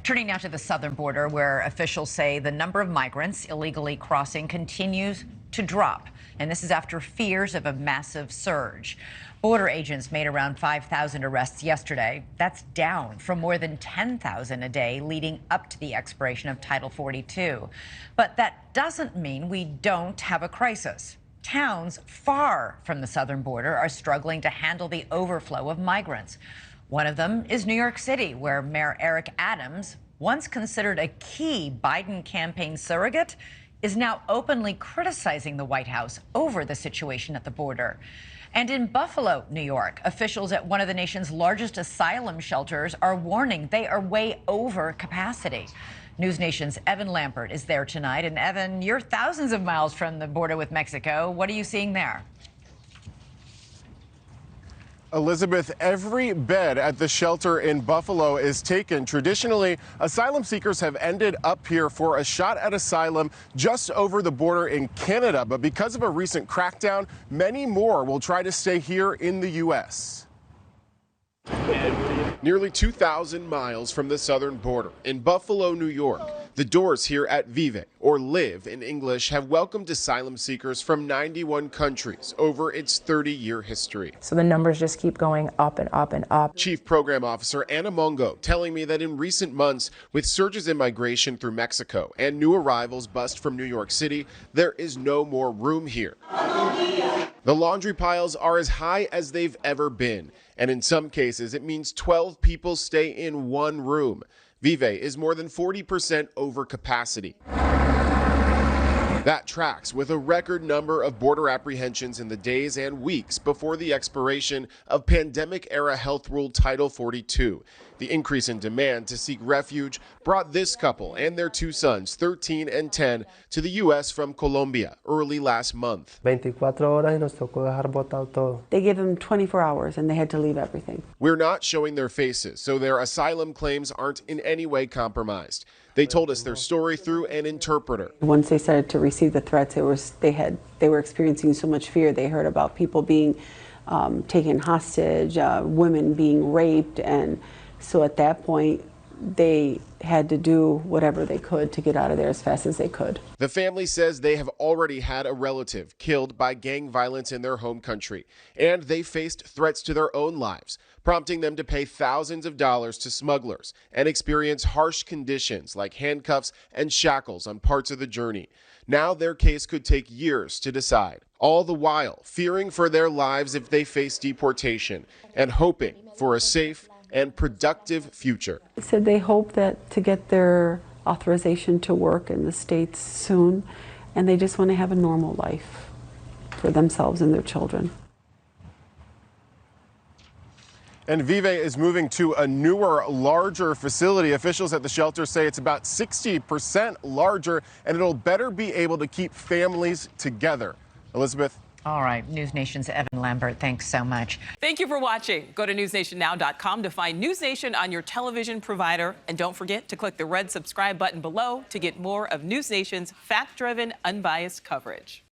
Turning now to the southern border, where officials say the number of migrants illegally crossing continues to drop. And this is after fears of a massive surge. Border agents made around 5,000 arrests yesterday. That's down from more than 10,000 a day leading up to the expiration of Title 42. But that doesn't mean we don't have a crisis. Towns far from the southern border are struggling to handle the overflow of migrants. One of them is New York City, where Mayor Eric Adams, once considered a key Biden campaign surrogate, is now openly criticizing the White House over the situation at the border. And in Buffalo, New York, officials at one of the nation's largest asylum shelters are warning they are way over capacity. NewsNation's Evan Lambert is there tonight. And Evan, you're thousands of miles from the border with Mexico. What are you seeing there? Elizabeth, every bed at the shelter in Buffalo is taken. Traditionally, asylum seekers have ended up here for a shot at asylum just over the border in Canada. But because of a recent crackdown, many more will try to stay here in the U.S. Nearly 2,000 miles from the southern border in Buffalo, New York, the doors here at Vive, or Live in English, have welcomed asylum seekers from 91 countries over its 30-year history. So the numbers just keep going up and up and up. Chief Program Officer Anna Mongo telling me that in recent months, with surges in migration through Mexico and new arrivals bust from New York City, there is no more room here. The laundry piles are as high as they've ever been, and in some cases it means 12 people stay in one room. Vive is more than 40% over capacity. That tracks with a record number of border apprehensions in the days and weeks before the expiration of pandemic-era health rule Title 42. The increase in demand to seek refuge brought this couple and their two sons, 13 and 10, to the U.S. from Colombia early last month. 24 horas y nos tocó dejar botado todo. They gave them 24 hours and they had to leave everything. We're not showing their faces, so their asylum claims aren't in any way compromised. They told us their story through an interpreter. Once they started to receive the threats, they were experiencing so much fear. They heard about people being taken hostage, women being raped, and so at that point, they had to do whatever they could to get out of there as fast as they could. The family says they have already had a relative killed by gang violence in their home country, and they faced threats to their own lives, prompting them to pay thousands of dollars to smugglers and experience harsh conditions like handcuffs and shackles on parts of the journey. Now their case could take years to decide, all the while fearing for their lives if they face deportation and hoping for a safe and productive future. They said they hope that to get their authorization to work in the States soon, and they just want to have a normal life for themselves and their children. And Vive is moving to a newer, larger facility. Officials at the shelter say it's about 60% larger, and it'll better be able to keep families together. Elizabeth? All right, NewsNation's Evan Lambert, thanks so much. Thank you for watching. Go to newsnationnow.com to find NewsNation on your television provider. And don't forget to click the red subscribe button below to get more of NewsNation's fact-driven, unbiased coverage.